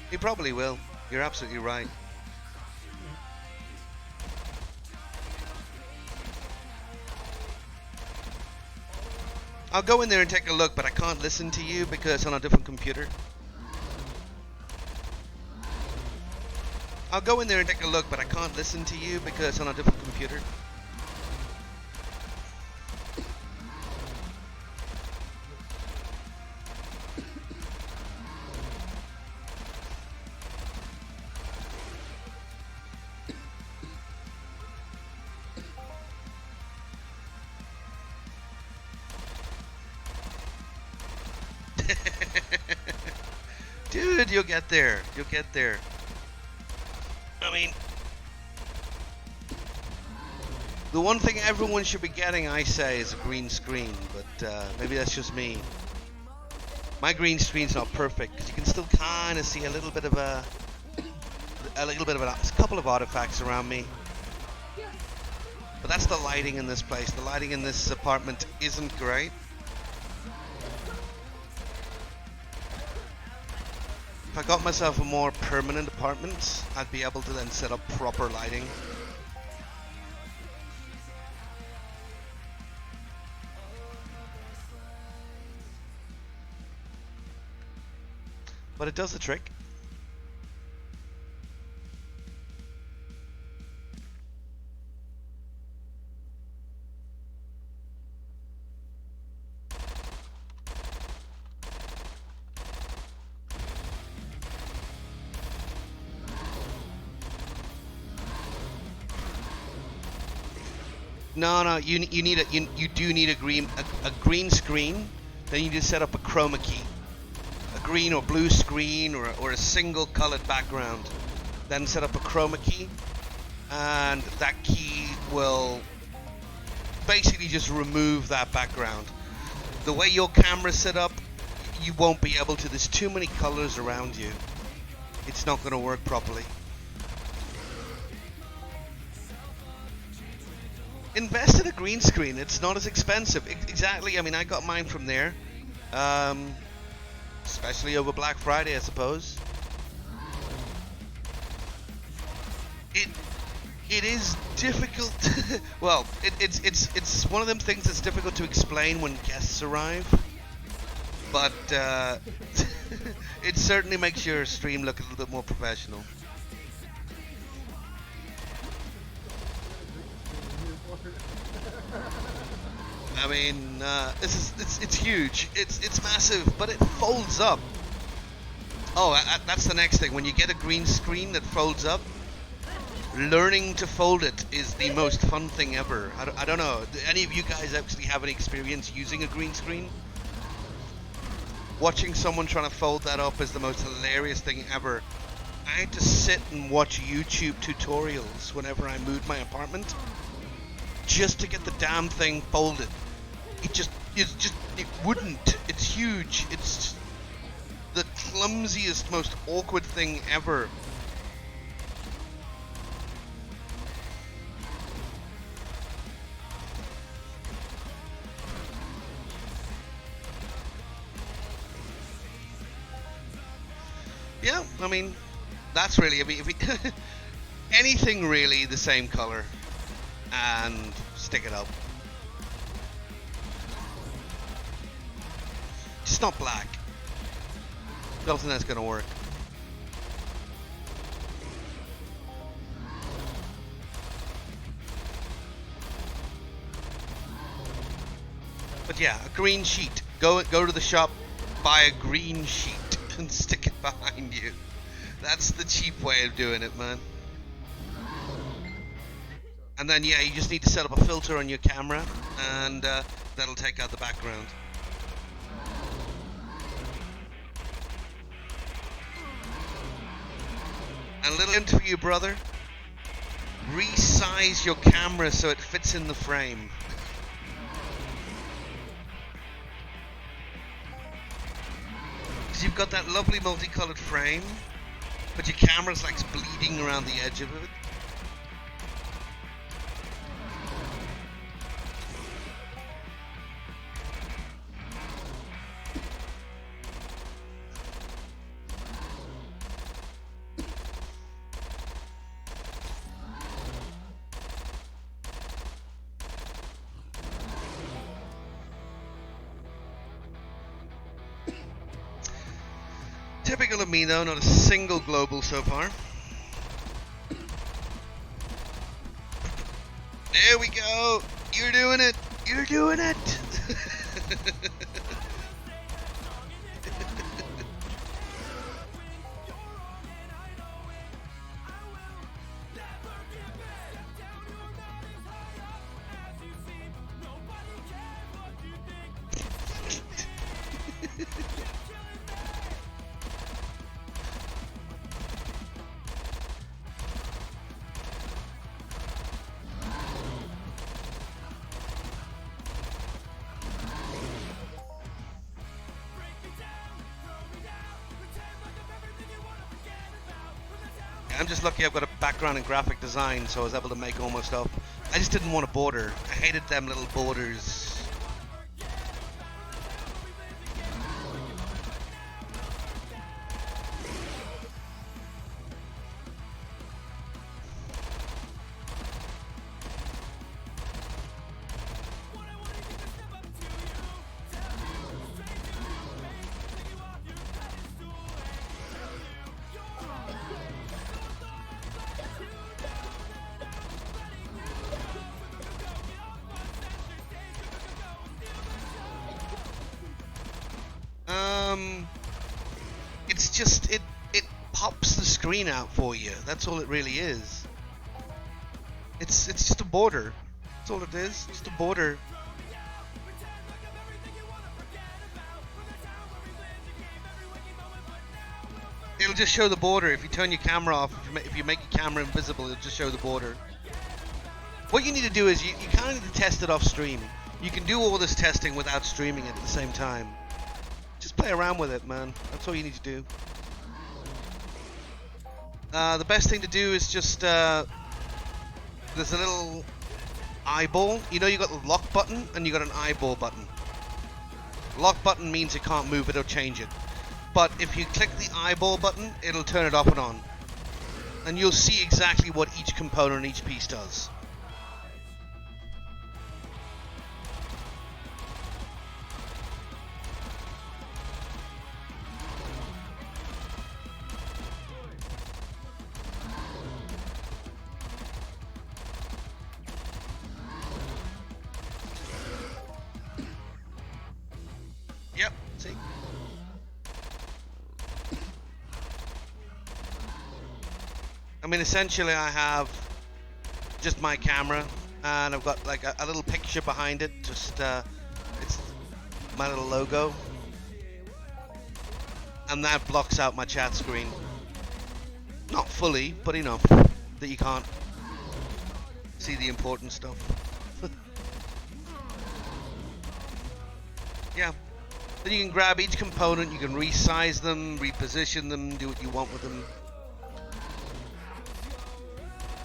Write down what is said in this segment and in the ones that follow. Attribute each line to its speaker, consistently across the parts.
Speaker 1: He probably will. You're absolutely right. I'll go in there and take a look, but I can't listen to you because it's on a different computer. I'll go in there and take a look, but I can't listen to you because it's on a different computer. Dude, you'll get there. You'll get there. I mean, the one thing everyone should be getting, I say, is a green screen, but maybe that's just me. My green screen's not perfect because you can still kind of see a little bit of a couple of artifacts around me. But that's the lighting in this place. The lighting in this apartment isn't great. If I got myself a more permanent apartment, I'd be able to then set up proper lighting. But it does the trick. No, you need you do need a green screen. Then you just set up a chroma key, a green or blue screen, or a single colored background. Then set up a chroma key, and that key will basically just remove that background. The way your camera's set up, you won't be able to. There's too many colors around you. It's not going to work properly. Invest in a green screen. It's not as expensive. Exactly. I mean, I got mine from there, especially over Black Friday, I suppose. It is difficult. Well, it's one of them things that's difficult to explain when guests arrive, but it certainly makes your stream look a little bit more professional. I mean, it's huge. It's massive, but it folds up. Oh, that's the next thing. When you get a green screen that folds up, learning to fold it is the most fun thing ever. I don't know. Do any of you guys actually have any experience using a green screen? Watching someone trying to fold that up is the most hilarious thing ever. I had to sit and watch YouTube tutorials whenever I moved my apartment just to get the damn thing folded. It wouldn't. It's huge. It's the clumsiest, most awkward thing ever. Yeah, I mean, that's really, if anything really the same color and stick it up. Just not black. Don't think that's gonna work. But yeah, a green sheet. Go to the shop, buy a green sheet and stick it behind you. That's the cheap way of doing it, man. And then yeah, you just need to set up a filter on your camera, and that'll take out the background. And a little hint for you, brother. Resize your camera so it fits in the frame. Because you've got that lovely multicolored frame, but your camera's like bleeding around the edge of it. Typical of me though, not a single global so far. There we go! You're doing it! You're doing it! I'm just lucky I've got a background in graphic design, so I was able to make all my stuff. I just didn't want a border. I hated them little borders. It's just, it pops the screen out for you. That's all it really is. It's just a border. That's all it is. Just a border. It'll just show the border. If you turn your camera off, if you make your camera invisible, it'll just show the border. What you need to do is you kind of need to test it off stream. You can do all this testing without streaming it at the same time. Just play around with it, man. That's all you need to do. The best thing to do is just there's a little eyeball. You know, you got the lock button and you got an eyeball button. Lock button means you can't move it or change it. But if you click the eyeball button, it'll turn it off and on. And you'll see exactly what each component and each piece does. Yep, see? I mean, essentially I have just my camera and I've got like a little picture behind it, just it's my little logo, and that blocks out my chat screen. Not fully, but enough that you can't see the important stuff. Yeah. Then you can grab each component, you can resize them, reposition them, do what you want with them.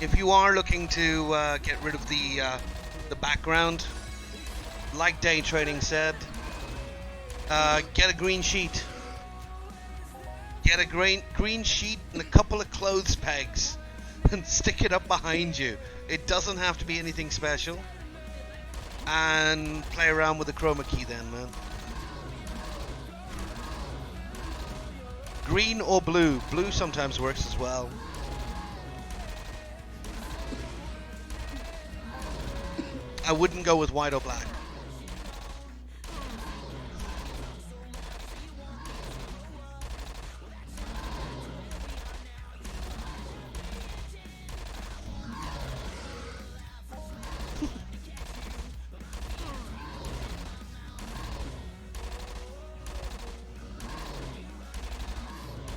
Speaker 1: If you are looking to get rid of the background, like Day Trading said, get a green sheet. Get a green sheet and a couple of clothes pegs and stick it up behind you. It doesn't have to be anything special. And play around with the chroma key then, man. Green or blue. Blue sometimes works as well. I wouldn't go with white or black.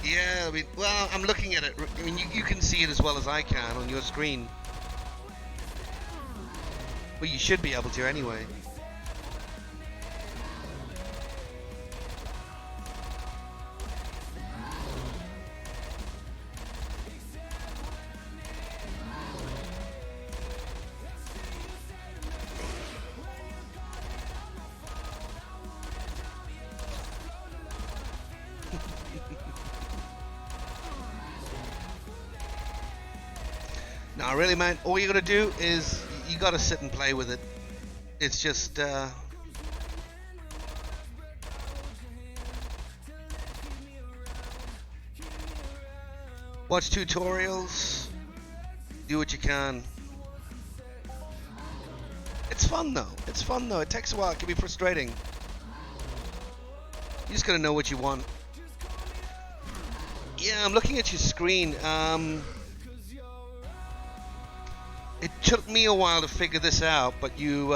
Speaker 1: Yeah, I mean, well, I'm looking at it. I mean, you can see it as well as I can on your screen. Well, you should be able to anyway. Now, really, man, all you gotta do is you gotta sit and play with it. It's just Watch tutorials. Do what you can. It's fun though. It's fun though. It takes a while. It can be frustrating. You just gotta know what you want. Yeah, I'm looking at your screen. It took me a while to figure this out, but you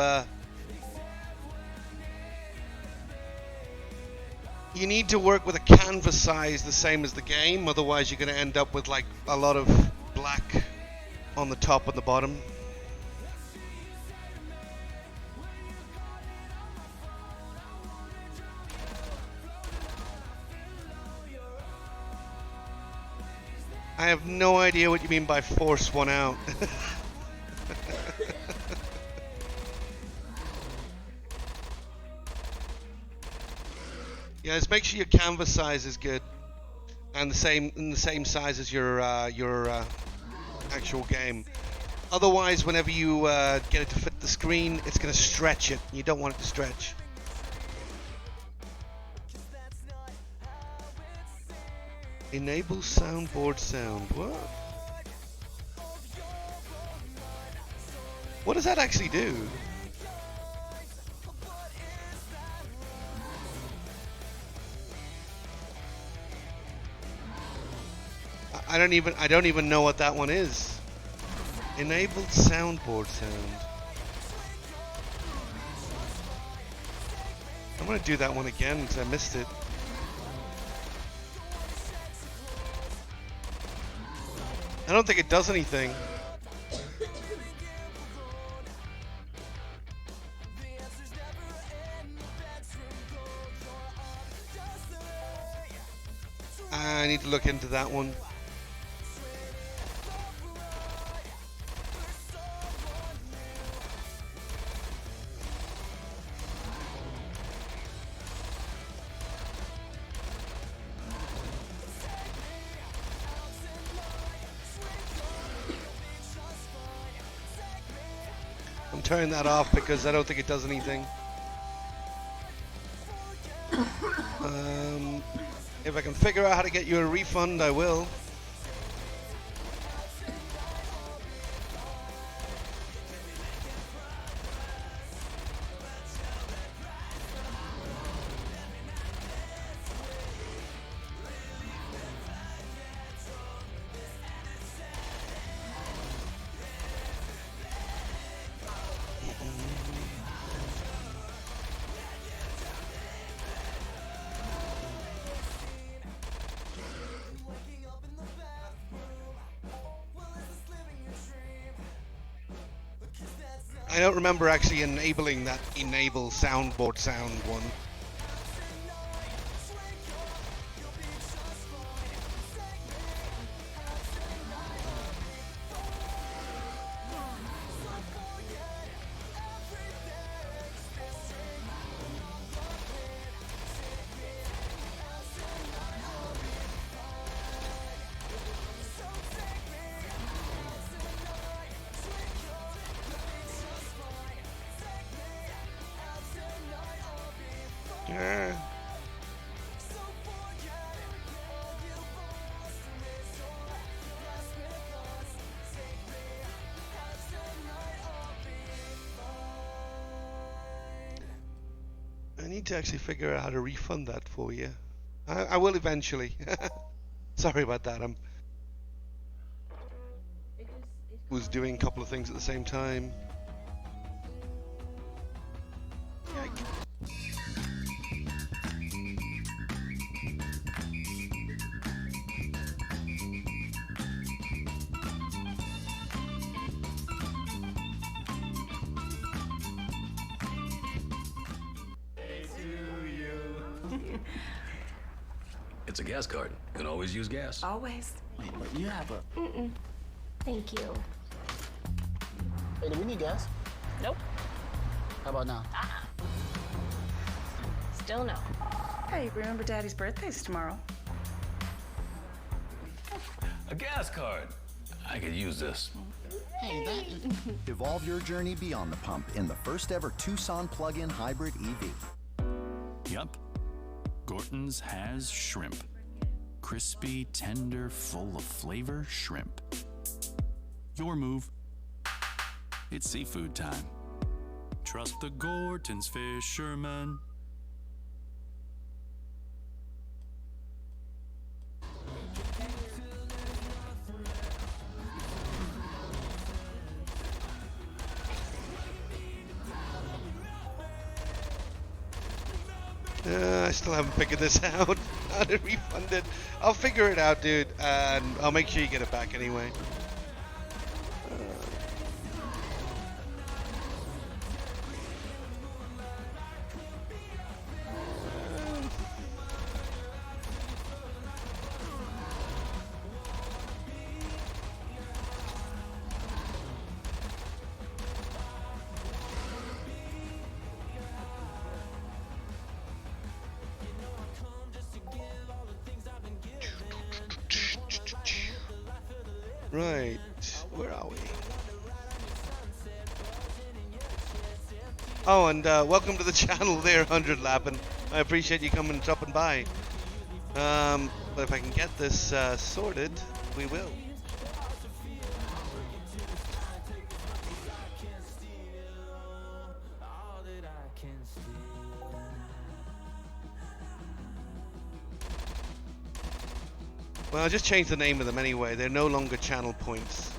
Speaker 1: need to work with a canvas size the same as the game, otherwise you're going to end up with like a lot of black on the top and the bottom. I have no idea what you mean by force one out. Yeah, just make sure your canvas size is good and the same size as your actual game. Otherwise, whenever you get it to fit the screen, it's going to stretch it. You don't want it to stretch. Enable soundboard sound. What? What does that actually do? I don't even know what that one is. Enabled soundboard sound. I'm gonna do that one again because I missed it. I don't think it does anything. I need to look into that one. I'm turning that off because I don't think it does anything. If I can figure out how to get you a refund, I will. I don't remember actually enabling that enable soundboard sound one. I need to actually figure out how to refund that for you. I will eventually. Sorry about that. I was doing a couple of things at the same time. Yikes.
Speaker 2: It's a gas card. You can always use gas.
Speaker 3: Always.
Speaker 4: Wait, but you have a...
Speaker 5: Thank you.
Speaker 4: Hey, do we need gas?
Speaker 5: Nope.
Speaker 4: How about now?
Speaker 5: Still no.
Speaker 3: Hey, remember Daddy's birthday's tomorrow?
Speaker 2: A gas card. I could use this.
Speaker 4: Hey, that...
Speaker 6: Evolve your journey beyond the pump in the first ever Tucson plug-in hybrid EV.
Speaker 7: Yup. Gorton's has shrimp. crispy, tender, full of flavor shrimp. Your move. It's seafood time. Trust the Gorton's fishermen.
Speaker 1: I still haven't figured this out. How to refund it? I'll figure it out, dude, and I'll make sure you get it back anyway. Right, where are we? Oh, and welcome to the channel there, 100 Lappin. I appreciate you coming and dropping by. But if I can get this sorted, we will. Well, I'll just change the name of them anyway. They're no longer channel points.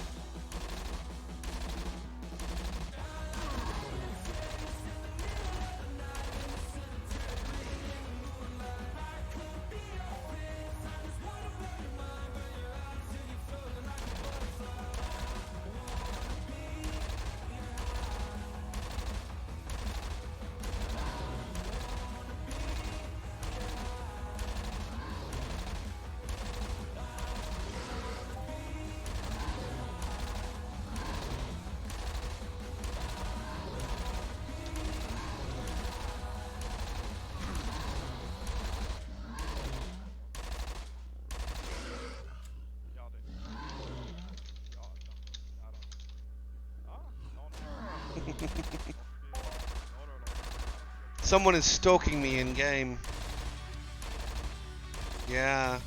Speaker 1: Someone is stalking me in game. Yeah.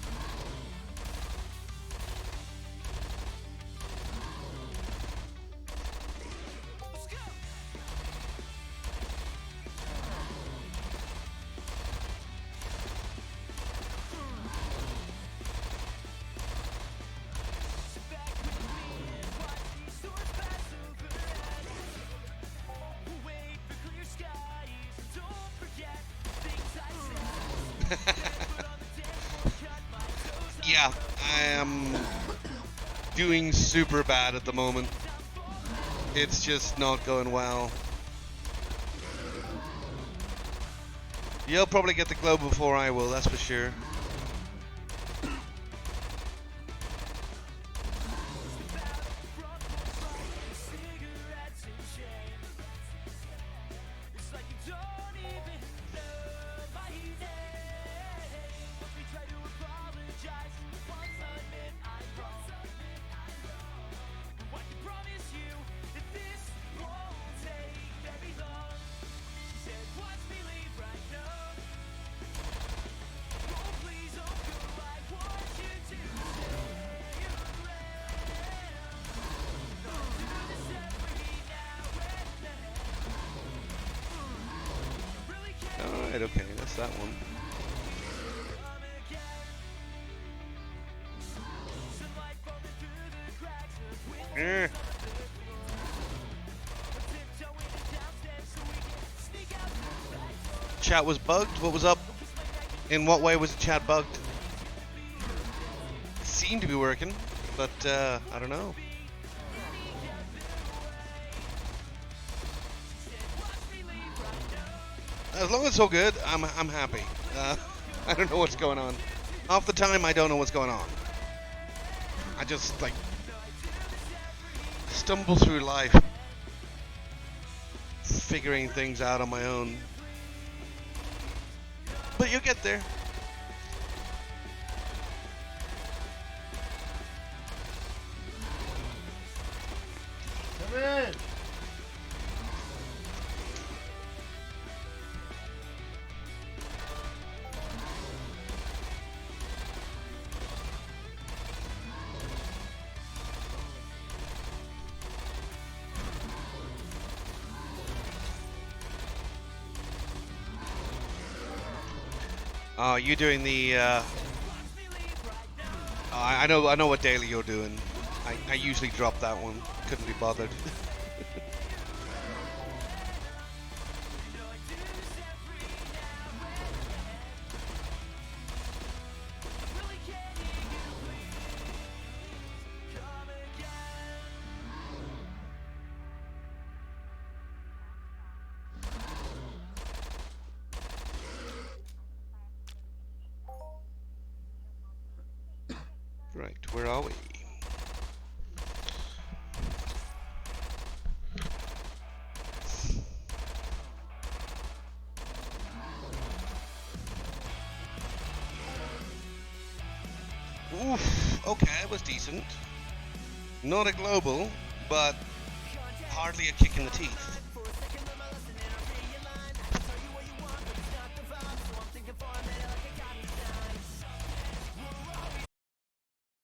Speaker 1: Yeah, I am doing super bad at the moment. It's just not going well. You'll probably get the glow before I will, that's for sure. Alright, okay, that's that one. Chat was bugged? What was up? In what way was the chat bugged? It seemed to be working, but I don't know. As long as it's all good, I'm happy. I don't know what's going on. Half the time, I don't know what's going on. I just, like, stumble through life, figuring things out on my own. But you'll get there.
Speaker 4: Come in.
Speaker 1: Oh, you're doing the. I know what daily you're doing. I usually drop that one. Couldn't be bothered. Right, where are we? Oof, okay, it was decent. Not a global, but hardly a kick in the teeth.